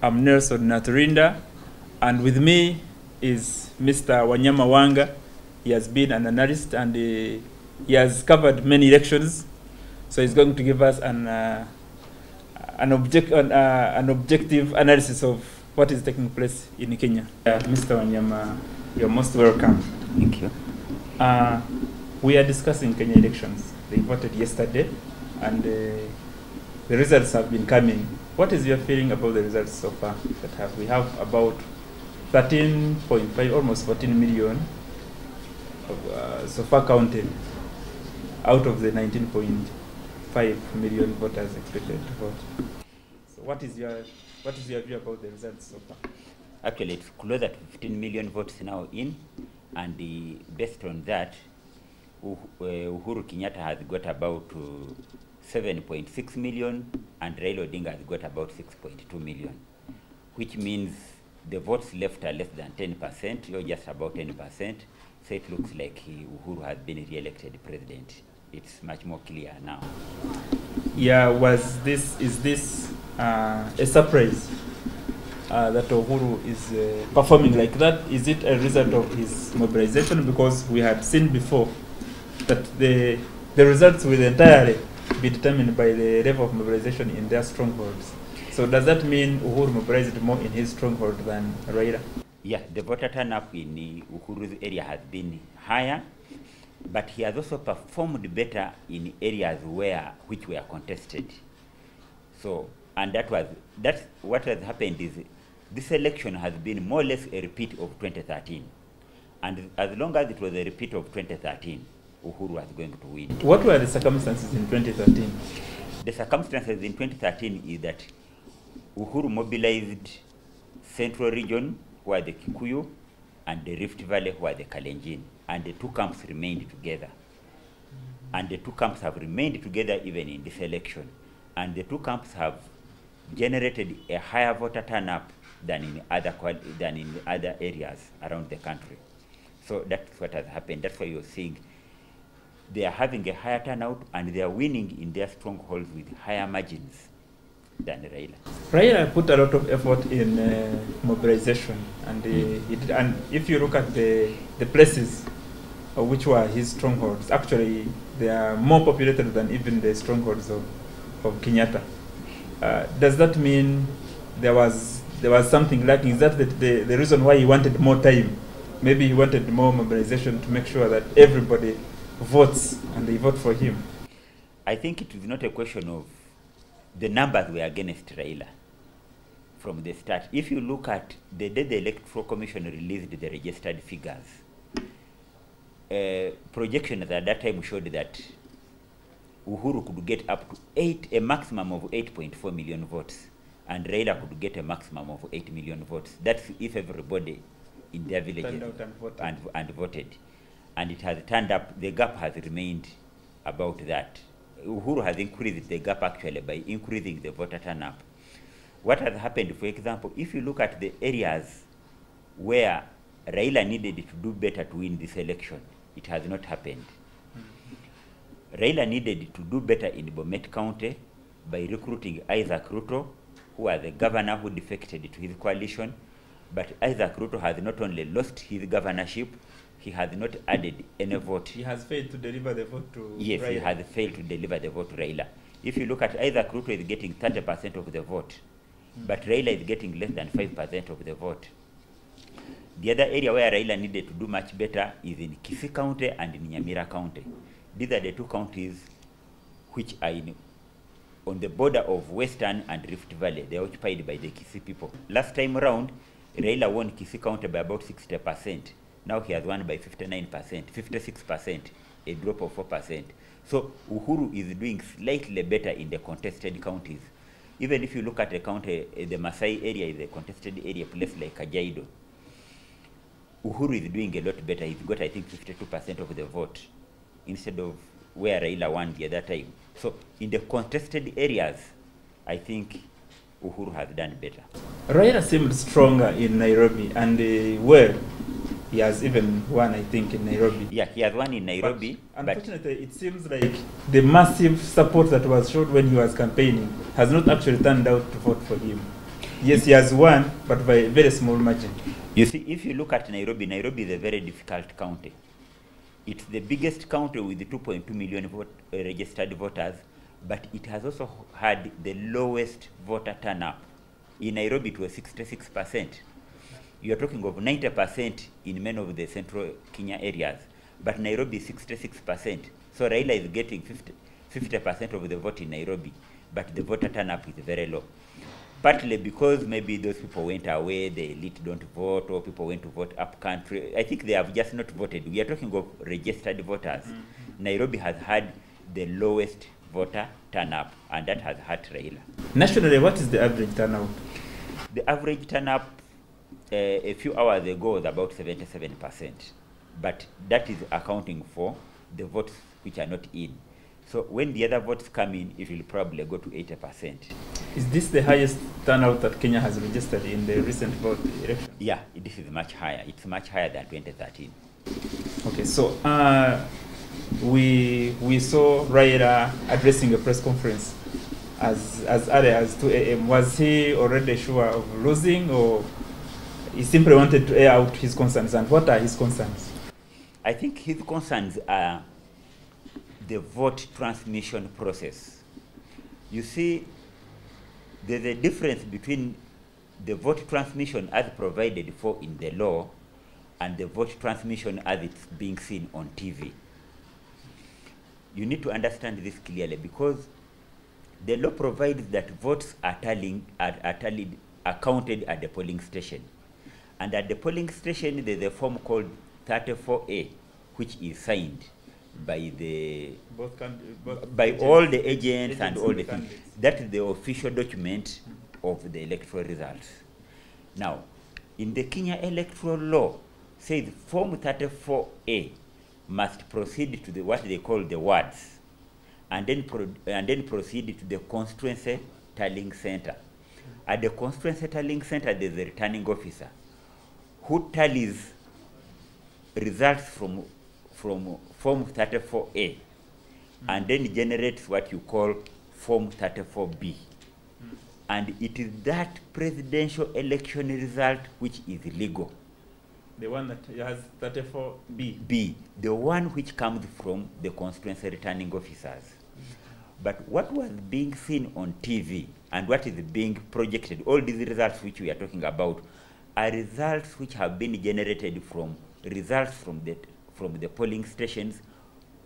I'm Nelson Naturinda, and with me is Mr. Wanyama Wanga. He has been an analyst and he has covered many elections, so he's going to give us an objective analysis of what is taking place in Kenya. Mr. Wanyama, you're most welcome. Thank you. We are discussing Kenya elections. They voted yesterday, and the results have been coming. What is your feeling about the results so far? We have about 13.5, almost 14 million so far counted out of the 19.5 million voters expected to vote. So what is your view about the results so far? Actually, it's closer to 15 million votes now in, and based on that, Uhuru Kenyatta has got about 7.6 million, and Raila Odinga has got about 6.2 million, which means the votes left are less than 10%, or just about 10%. So it looks like Uhuru has been re-elected president. It's much more clear now. Yeah, is this a surprise that Uhuru is performing like that? Is it a result of his mobilization? Because we had seen before that the results will entirely be determined by the level of mobilization in their strongholds. So does that mean Uhuru mobilized more in his stronghold than Raila? Yeah, the voter turnout in Uhuru's area has been higher, but he has also performed better in areas which were contested. So, and that's what has happened is this election has been more or less a repeat of 2013. And as long as it was a repeat of 2013, Uhuru was going to win. What were the circumstances in 2013? The circumstances in 2013 is that Uhuru mobilized Central Region, who are the Kikuyu, and the Rift Valley, who are the Kalenjin, and the two camps remained together. And the two camps have remained together even in this election. And the two camps have generated a higher voter turnout than in other areas around the country. So that's what has happened. That's why you're seeing they are having a higher turnout, and they are winning in their strongholds with higher margins than Raila. Raila put a lot of effort in mobilization, and if you look at the places which were his strongholds, actually they are more populated than even the strongholds of Kenyatta. Does that mean there was something lacking? Is that the reason why he wanted more time? Maybe he wanted more mobilization to make sure that everybody votes and they vote for him. I think it is not a question of the numbers were against Raila from the start. If you look at the day the Electoral Commission released the registered figures, projections at that time showed that Uhuru could get up to a maximum of 8.4 million votes, and Raila could get a maximum of 8 million votes. That's if everybody in their villages and voted. And it has turned up, the gap has remained about that. Uhuru has increased the gap actually by increasing the voter turnout. What has happened, for example, if you look at the areas where Raila needed to do better to win this election, it has not happened. Raila needed to do better in Bomet County by recruiting Isaac Ruto, who was the governor who defected to his coalition. But Isaac Ruto has not only lost his governorship, he has not added any vote. He has failed to deliver the vote to Yes, Raila. He has failed to deliver the vote to Raila. If you look at Isaac Ruto is getting 30% of the vote, but Raila is getting less than 5% of the vote. The other area where Raila needed to do much better is in Kisii County and in Nyamira County. These are the two counties which are on the border of Western and Rift Valley. They are occupied by the Kisii people. Last time around, Raila won Kisii County by about 60%. Now he has won by 59%, 56%, a drop of 4%. So Uhuru is doing slightly better in the contested counties. Even if you look at the county, the Masai area is a contested area, place like Kajiado. Uhuru is doing a lot better. He's got, I think, 52% of the vote instead of where Raila won the other time. So in the contested areas, I think Uhuru has done better. Raila seemed stronger in Nairobi, and he has even won, I think, in Nairobi. Yeah, he has won in Nairobi. But unfortunately, it seems like the massive support that was shown when he was campaigning has not actually turned out to vote for him. Yes, he has won, but by a very small margin. You see, if you look at Nairobi, Nairobi is a very difficult county. It's the biggest county with 2.2 million registered voters, but it has also had the lowest voter turnout. In Nairobi, it was 66%. You are talking of 90% in many of the central Kenya areas, but Nairobi is 66%. So Raila is getting 50% of the vote in Nairobi, but the voter turnout is very low. Partly because maybe those people went away, the elite don't vote, or people went to vote up country. I think they have just not voted. We are talking of registered voters. Nairobi has had the lowest voter turnout, and that has hurt Raila. Nationally, what is the average turnout? The average turnout a few hours ago was about 77%, but that is accounting for the votes which are not in. So when the other votes come in, it will probably go to 80%. Is this the highest turnout that Kenya has registered in the recent vote election? Yeah, this is much higher. It's much higher than 2013. Okay, so we saw Raila addressing a press conference as early as 2 a.m. Was he already sure of losing, or he simply wanted to air out his concerns? And what are his concerns? I think his concerns are the vote transmission process. You see, there's a difference between the vote transmission as provided for in the law and the vote transmission as it's being seen on TV. You need to understand this clearly, because the law provides that votes are counted at the polling station. And at the polling station, there's a form called 34A, which is signed by all the agents and all the things. That is the official document of the electoral results. Now, in the Kenya electoral law, says Form 34A must proceed to what they call the wards, and then proceed to the constituency tallying center. At the constituency tallying center, there's a returning officer who tallies results from Form 34A, and then generates what you call Form 34B. And it is that presidential election result which is legal. The one that has 34B? B, the one which comes from the constituency returning officers. But what was being seen on TV and what is being projected, all these results which we are talking about, are results which have been generated from results from the polling stations,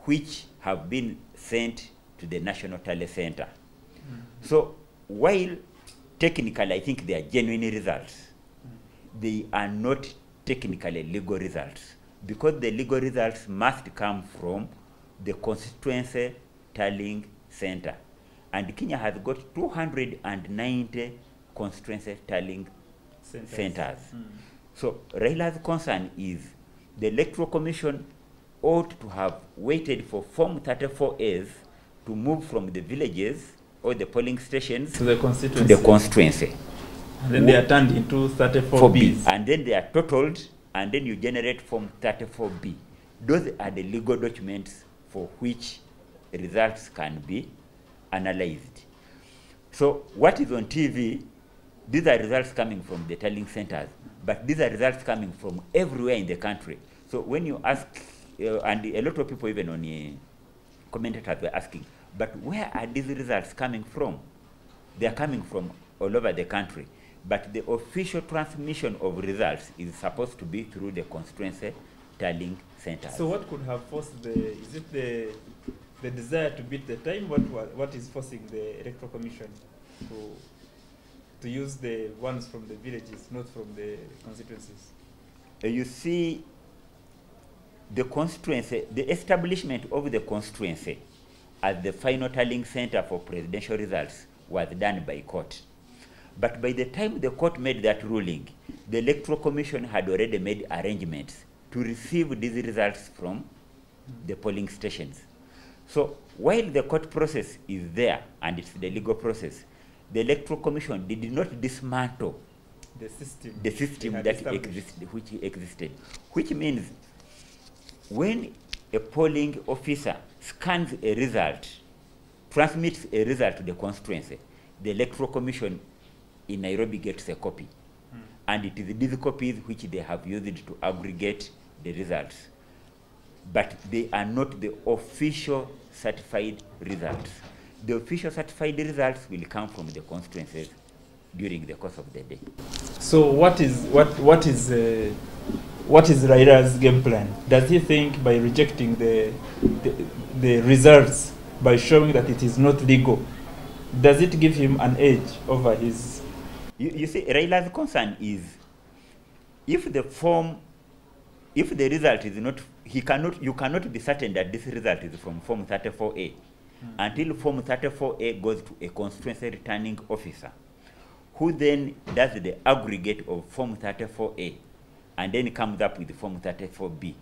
which have been sent to the National Tally Center. So while technically I think they are genuine results, they are not technically legal results, because the legal results must come from the constituency tallying center. And Kenya has got 290 constituency tallying centers. So Raila's concern is the Electoral Commission ought to have waited for Form 34As to move from the villages or the polling stations to the constituency. And then they are turned into 34Bs. And then they are totaled, and then you generate Form 34B. Those are the legal documents for which results can be analyzed. So what is on TV, these are results coming from the tallying centers, but these are results coming from everywhere in the country. So when you ask, and a lot of people even on commentators were asking, but where are these results coming from? They are coming from all over the country. But the official transmission of results is supposed to be through the constituency tallying centers. So what could have forced is it the desire to beat the time? What is forcing the Electoral Commission to use the ones from the villages, not from the constituencies? You see, the constituency, the establishment of the constituency as the final tallying center for presidential results was done by court. But by the time the court made that ruling, the Electoral Commission had already made arrangements to receive these results from the polling stations. So while the court process is there, and it's the legal process, the Electoral Commission did not dismantle the system that existed, which means when a polling officer scans a result, transmits a result to the constituency, the Electoral Commission in Nairobi gets a copy. And it is these copies which they have used to aggregate the results. But they are not the official certified results. The official certified results will come from the constituencies during the course of the day. So what is Raila's game plan? Does he think by rejecting the results, by showing that it is not legal, does it give him an edge over his? You see, Raila's concern is if the result is not, you cannot be certain that this result is from Form 34A until Form 34A goes to a constituency returning officer, who then does the aggregate of Form 34A and then comes up with Form 34B.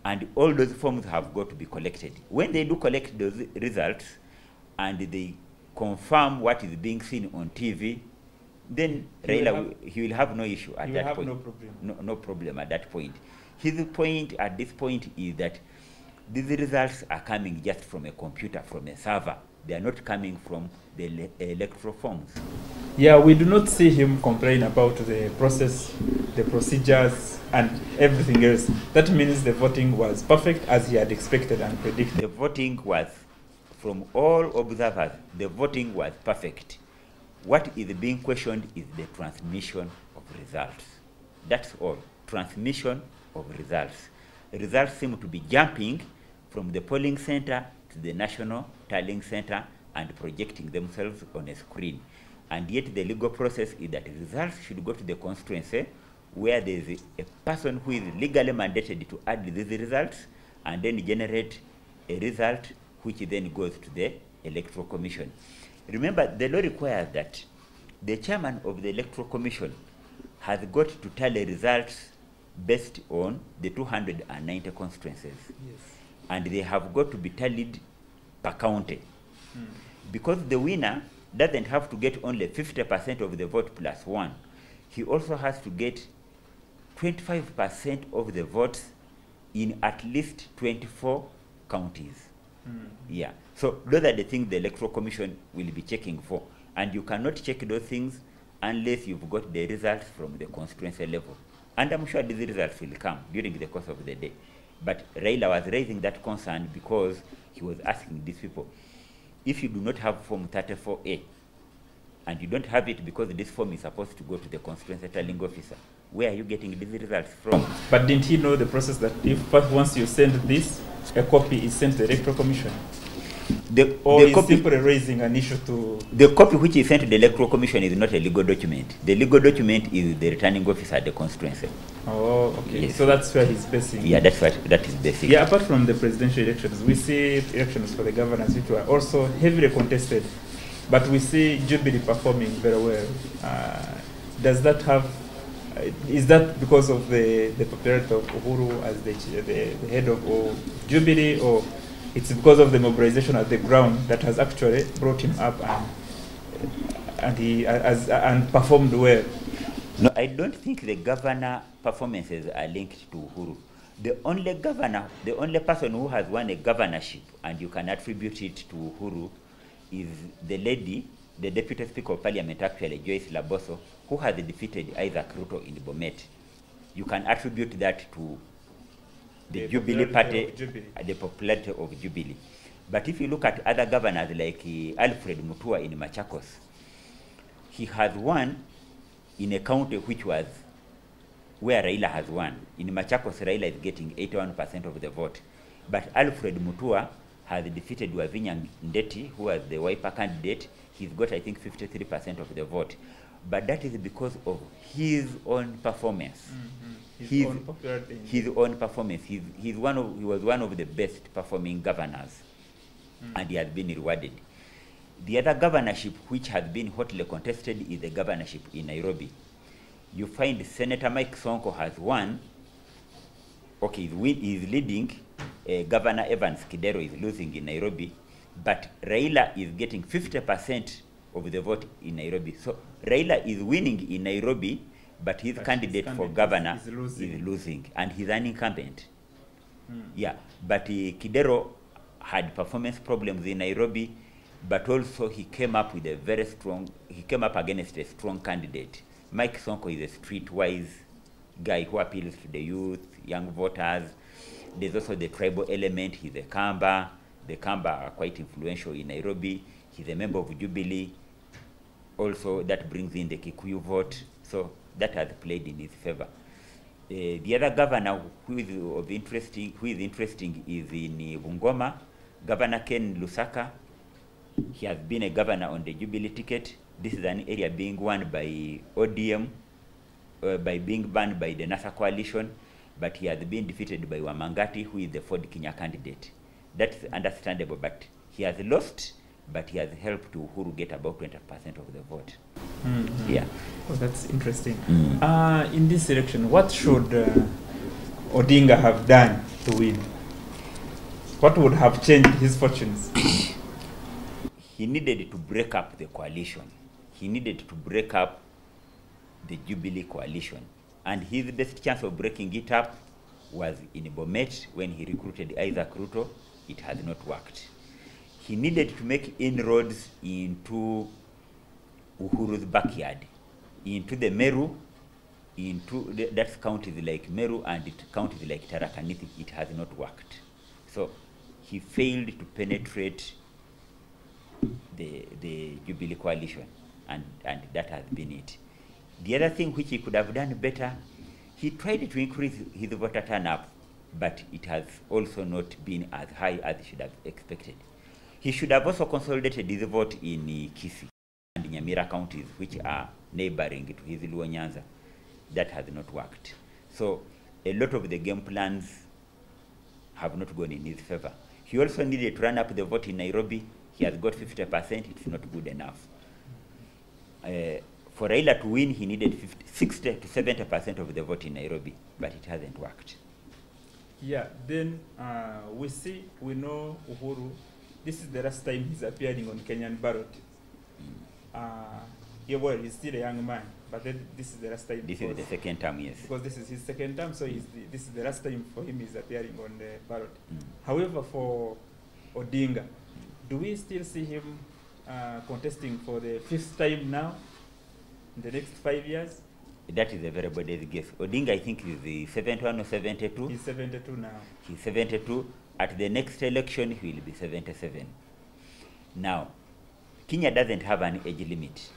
And all those forms have got to be collected. When they do collect those results and they confirm what is being seen on TV, then Raila, he will have no issue at that point. No problem. No problem at that point. His point at this point is that these results are coming just from a computer, from a server. They are not coming from the electoral forms. Yeah, we do not see him complain about the process, the procedures, and everything else. That means the voting was perfect as he had expected and predicted. The voting was, from all observers, the voting was perfect. What is being questioned is the transmission of results. That's all. Transmission of results. Results seem to be jumping from the polling center to the national tallying center and projecting themselves on a screen. And yet the legal process is that results should go to the constituency where there is a person who is legally mandated to add these results and then generate a result which then goes to the Electoral Commission. Remember, the law requires that the chairman of the Electoral Commission has got to tally results based on the 290 constituencies. Yes. And they have got to be tallied per county. Because the winner doesn't have to get only 50% of the vote plus one. He also has to get 25% of the votes in at least 24 counties. Yeah. So those are the things the Electoral Commission will be checking for. And you cannot check those things unless you've got the results from the constituency level. And I'm sure these results will come during the course of the day. But Raila was raising that concern because he was asking these people, if you do not have Form 34A, and you don't have it because this form is supposed to go to the constituency tallying officer, where are you getting these results from? But didn't he know the process that if once you send this, a copy is sent to the Electoral Commission? The copy, simply raising an issue to... The copy which is sent to the Electoral Commission is not a legal document. The legal document is the returning officer at the constituency. Oh, okay. Yes. So that's where he's basing. Yeah, that is basic. Yeah, apart from the presidential elections, we see elections for the governors which were also heavily contested. But we see Jubilee performing very well. Does that have... is that because of the popularity of Uhuru as the head of Jubilee, or it's because of the mobilization at the ground that has actually brought him up and performed well? No, I don't think the governor performances are linked to Uhuru. The only person who has won a governorship, and you can attribute it to Uhuru, is the lady, the Deputy Speaker of Parliament, actually, Joyce Laboso, who has defeated Isaac Ruto in Bomet. You can attribute that to the Jubilee Party, the popularity of Jubilee. But if you look at other governors like Alfred Mutua in Machakos, he has won in a county which was where Raila has won. In Machakos, Raila is getting 81% of the vote. But Alfred Mutua has defeated Wavinya Ndeti, who was the Wiper candidate. He's got, I think, 53% of the vote. But that is because of his own performance. His own performance. He was one of the best performing governors, and he has been rewarded. The other governorship which has been hotly contested is the governorship in Nairobi. You find Senator Mike Sonko has won. Okay, he's leading. Governor Evans Kidero is losing in Nairobi, but Raila is getting 50% of the vote in Nairobi. So Raila is winning in Nairobi, but his candidate for governor is losing, and he's an incumbent. Yeah, but Kidero had performance problems in Nairobi. but also he came up with a very strong, he came up against a strong candidate. Mike Sonko is a streetwise guy who appeals to the youth, young voters. There's also the tribal element. He's a Kamba. The Kamba are quite influential in Nairobi. He's a member of Jubilee. Also, that brings in the Kikuyu vote. So that has played in his favor. The other governor who is interesting is in Bungoma, Governor Ken Lusaka. He has been a governor on the Jubilee ticket. This is an area being won by ODM, being banned by the NASA coalition, but he has been defeated by Wamangati, who is the Ford Kenya candidate. That's understandable, but he has lost, but he has helped Uhuru get about 20% of the vote. Mm-hmm. Yeah. Oh, that's interesting. In this election, what should Odinga have done to win? What would have changed his fortunes? He needed to break up the coalition. He needed to break up the Jubilee coalition. And his best chance of breaking it up was in Bomet when he recruited Isaac Ruto. It has not worked. He needed to make inroads into Uhuru's backyard, into the Meru, that's counties like Meru and counties like Tharaka-Nithi. It has not worked. So he failed to penetrate the Jubilee coalition, and that has been it. The other thing which he could have done better, he tried to increase his voter turnout, but it has also not been as high as he should have expected. He should have also consolidated his vote in Kisii and Nyamira counties, which are neighboring to his Luo Nyanza. That has not worked. So a lot of the game plans have not gone in his favor. He also needed to run up the vote in Nairobi. He has got 50%. It's not good enough. For Raila to win, he needed 60 to 70% of the vote in Nairobi, but it hasn't worked. Yeah, then we know Uhuru. This is the last time he's appearing on Kenyan ballot. Yeah, well, he's still a young man, but then this is the last time. This is the second time, yes. Because this is his second term, so this is the last time for him he's appearing on the ballot. However, for Odinga, do we still see him contesting for the 5th time now, in the next 5 years? That is everybody's guess. Odinga, I think, is the 71 or 72. He's 72 now. He's 72. At the next election, he will be 77. Now, Kenya doesn't have an age limit.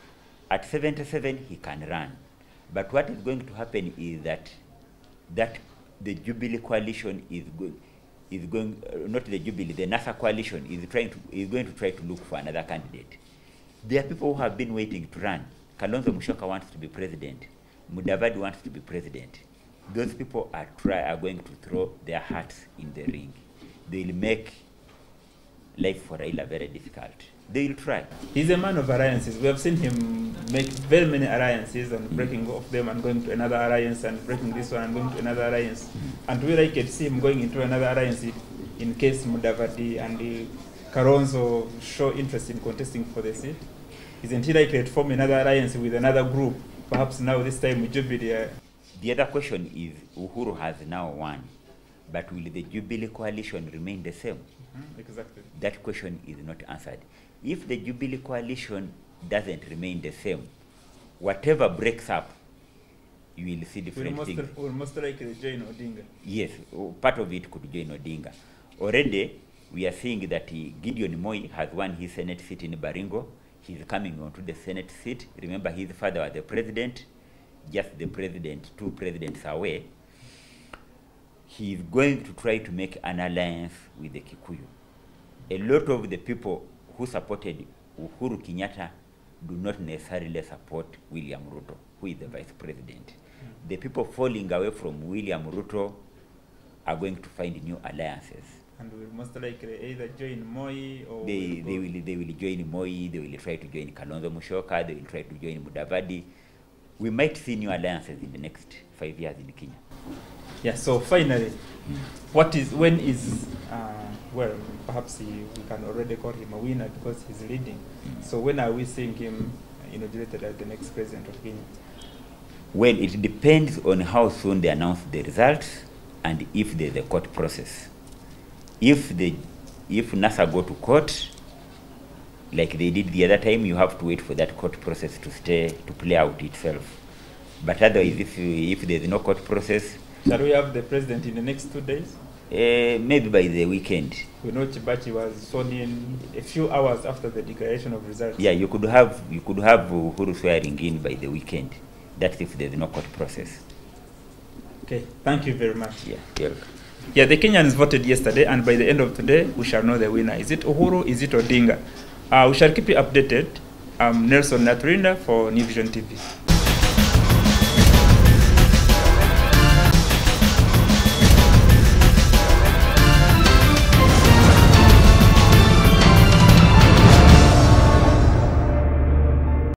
At 77, he can run. But what is going to happen is that the Jubilee coalition not the Jubilee, the NASA coalition is going to try to look for another candidate. There are people who have been waiting to run. Kalonzo Musyoka wants to be president. Mudavadi wants to be president. Those people are going to throw their hearts in the ring. They will make life for Raila very difficult. They will try. He's a man of alliances. We have seen him make very many alliances and breaking off them and going to another alliance and breaking this one and going to another alliance. And we like to see him going into another alliance in case Mudavadi and Kalonzo show interest in contesting for the seat. Isn't he likely to form another alliance with another group? Perhaps now this time with Jubilee. The other question is, Uhuru has now won, but will the Jubilee coalition remain the same? Exactly. That question is not answered. If the Jubilee coalition doesn't remain the same, whatever breaks up, you will see different things. Will most likely join Odinga. Yes, part of it could join Odinga. Already, we are seeing that Gideon Moi has won his Senate seat in Baringo. He's coming on to the Senate seat. Remember, his father was the president, just the president, 2 presidents away. He's going to try to make an alliance with the Kikuyu. A lot of the people who supported Uhuru Kenyatta do not necessarily support William Ruto, who is the vice president. The people falling away from William Ruto are going to find new alliances. And will most likely either join Moi or... They will join Moi, they will try to join Kalonzo Musyoka, they will try to join Mudavadi. We might see new alliances in the next 5 years in Kenya. Yeah, so finally, well, perhaps we can already call him a winner because he's leading. So when are we seeing him inaugurated as the next president of Kenya? Well, it depends on how soon they announce the results and if there's a court process. If NASA go to court, like they did the other time, you have to wait for that court process to play out itself. But otherwise, if there's no court process, shall we have the president in the next 2 days? Maybe by the weekend. We know Chibachi was sworn in a few hours after the declaration of results. Yeah, you could have Uhuru swearing in by the weekend. That's if there's no court process. Okay, thank you very much. Yeah, you're welcome. Yeah, the Kenyans voted yesterday, and by the end of today, we shall know the winner. Is it Uhuru? Is it Odinga? We shall keep you updated. I'm Nelson Naturinda for New Vision TV.